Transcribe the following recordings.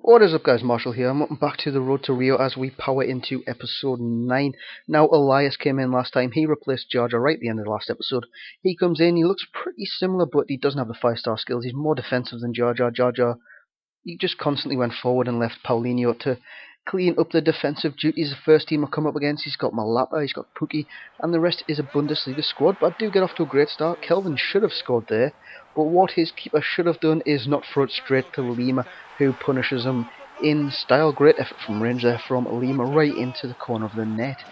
What is up, guys? Marshall here. I'm welcome back to the Road to Rio as we power into episode 9. Now, Elias came in last time. He replaced Jar Jar right at the end of the last episode. He comes in, he looks pretty similar, but he doesn't have the 5-star skills. He's more defensive than Jar Jar. Jar Jar, he just constantly went forward and left Paulinho to clean up the defensive duties. The first team I come up against, he's got Malapa, he's got Pookie, and the rest is a Bundesliga squad. But I do get off to a great start. Kelvin should have scored there, but what his keeper should have done is not throw it straight to Lima, who punishes him in style. Great effort from range there from Lima right into the corner of the net.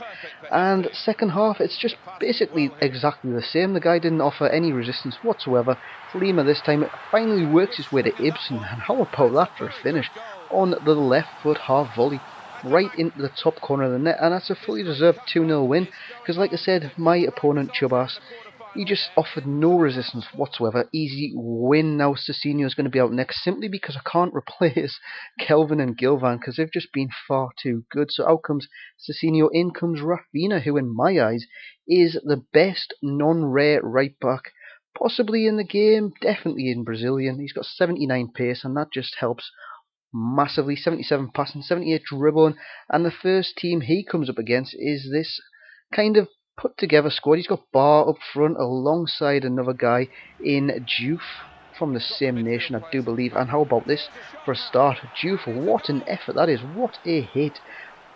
And second half, it's just basically exactly the same. The guy didn't offer any resistance whatsoever. Lima this time it finally works his way to Ibsen, and how about that for a finish on the left foot half volley right into the top corner of the net. And that's a fully deserved 2-0 win, because like I said, my opponent Chubas, he just offered no resistance whatsoever. Easy win. Now Cicinho is going to be out next, simply because I can't replace Kelvin and Gilvan because they've just been far too good. So out comes Cicinho, in comes Rafinha, who in my eyes is the best non-rare right back possibly in the game, definitely in Brazilian. He's got 79 pace, and that just helps massively. 77 passing, 78 dribbling, and the first team he comes up against is this kind of put together squad. He's got Bar up front alongside another guy in Juve from the same nation, I do believe. And how about this for a start? Juve, what an effort that is, what a hit.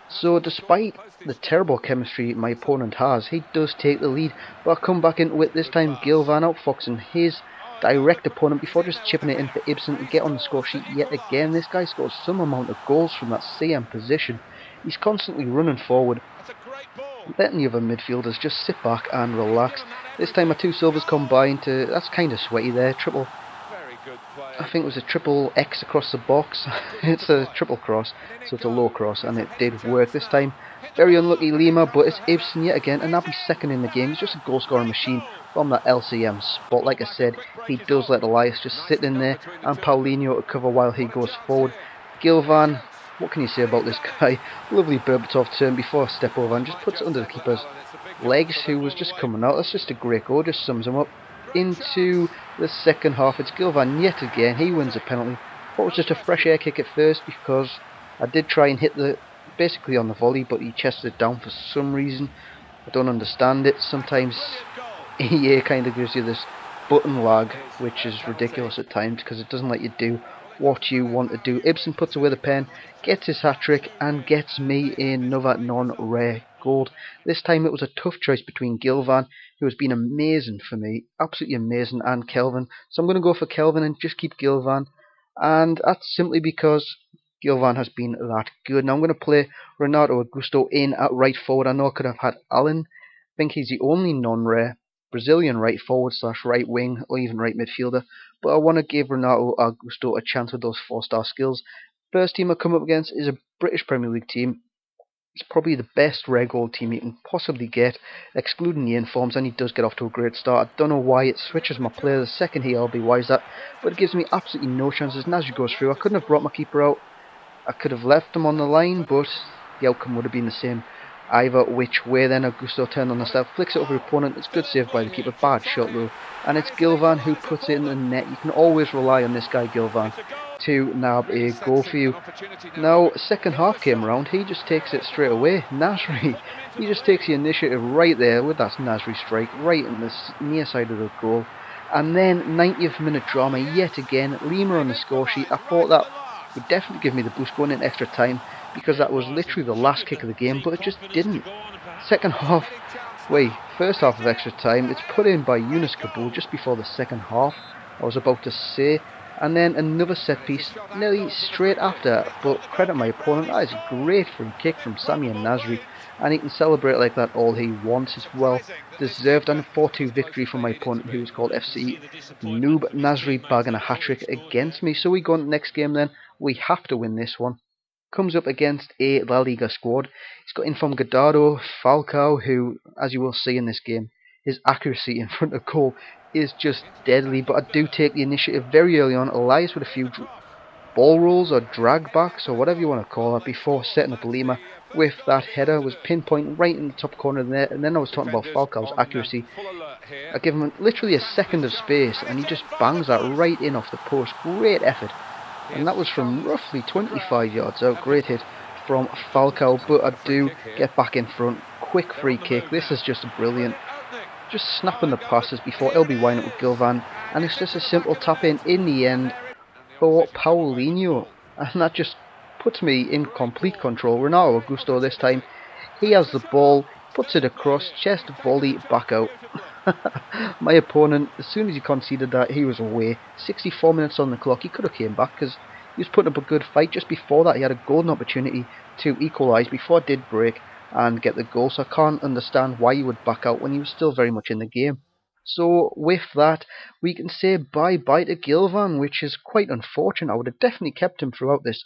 So despite the terrible chemistry my opponent has, he does take the lead. But I come back into it this time. Gilvan outfoxing his direct opponent before just chipping it in for Ibsen to get on the score sheet yet again. This guy scores some amount of goals from that CM position. He's constantly running forward, letting the other midfielders just sit back and relax. This time my two silvers combined to, that's kind of sweaty there, I think it was a triple X across the box. It's a triple cross, so it's a low cross, and it did work this time. Very unlucky Lima, but it's Ibsen yet again, and that'll be second in the game. He's just a goal scoring machine from that LCM spot. Like I said, he does let Elias just sit in there, and Paulinho to cover while he goes forward. Gilvan, what can you say about this guy? Lovely Berbatov turn before I step over and just puts it under the keeper's legs, who was just coming out. That's just a great goal, just sums him up. Into the second half, it's Gilvan yet again. He wins a penalty. What was just a fresh air kick at first, because I did try and hit basically on the volley, but he chested it down for some reason. I don't understand it. Sometimes EA kind of gives you this button lag, which is ridiculous at times because it doesn't let you do what you want to do. Ibsen puts away the pen, gets his hat-trick, and gets me another non-rare gold. This time it was a tough choice between Gilvan, who has been amazing for me, absolutely amazing, and Kelvin. So I'm going to go for Kelvin and just keep Gilvan, and that's simply because Gilvan has been that good. Now I'm going to play Renato Augusto in at right forward. I know I could have had Alan. I think he's the only non-rare Brazilian right forward / right wing or even right midfielder, but I want to give Renato Augusto a chance with those 4-star skills. First team I come up against is a British Premier League team. It's probably the best rare gold team you can possibly get, excluding the informs, and he does get off to a great start. I don't know why it switches my player the second he LBYs that, but it gives me absolutely no chances. Nasri goes through. I couldn't have brought my keeper out. I could have left him on the line, but the outcome would have been the same either which way. Then Augusto turned on the step, flicks it over the opponent. It's good save by the keeper, bad shot though, and it's Gilvan who puts it in the net. You can always rely on this guy Gilvan to nab a goal for you. Now second half came around, he just takes it straight away. Nasri, he just takes the initiative right there with that Nasri strike right in the near side of the goal. And then 90th minute drama yet again. Lima on the score sheet. I thought that would definitely give me the boost going in extra time, because that was literally the last kick of the game, but it just didn't. Second half, first half of extra time, it's put in by Yunus Kabul just before the second half, I was about to say, and then another set piece nearly straight after, but credit my opponent, that is a great free kick from Sami and Nasri, and he can celebrate like that all he wants. As well deserved, and a 4-2 victory from my opponent, who's called FC Noob. Nasri bagging a hat-trick against me, so we go on to the next game then. We have to win this one. Comes up against a La Liga squad. He's got in from Godado, Falcao, who, as you will see in this game, his accuracy in front of goal is just deadly, but I do take the initiative very early on. Elias with a few ball rolls or drag backs or whatever you want to call it before setting up Lima with that header. Was pinpoint right in the top corner there, and then I was talking about Falcao's accuracy. I give him literally a second of space and he just bangs that right in off the post. Great effort and that was from roughly 25 yards out. Great hit from Falcao, but I do get back in front. Quick free kick. This is just brilliant. Just snapping the passes before it'll be winding up with Gilvan, and it's just a simple tap in the end for Paulinho, and that just puts me in complete control. Renato Augusto this time. He has the ball, puts it across, chest volley back out. My opponent, as soon as he conceded that, he was away. 64 minutes on the clock. He could have came back because he was putting up a good fight. Just before that, he had a golden opportunity to equalise before it did break and get the goal. So I can't understand why he would back out when he was still very much in the game. So with that, we can say bye-bye to Gilvan, which is quite unfortunate. I would have definitely kept him throughout this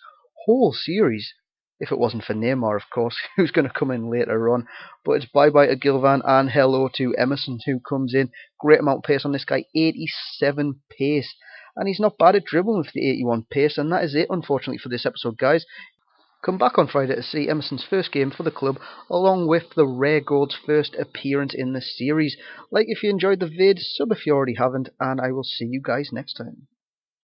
whole series, if it wasn't for Neymar, of course, who's going to come in later on. But it's bye-bye to Gilvan and hello to Emerson, who comes in. Great amount of pace on this guy, 87 pace. And he's not bad at dribbling with the 81 pace, and that is it, unfortunately, for this episode, guys. Come back on Friday to see Emerson's first game for the club, along with the Rare Gold's first appearance in the series. Like if you enjoyed the vid, sub if you already haven't, and I will see you guys next time.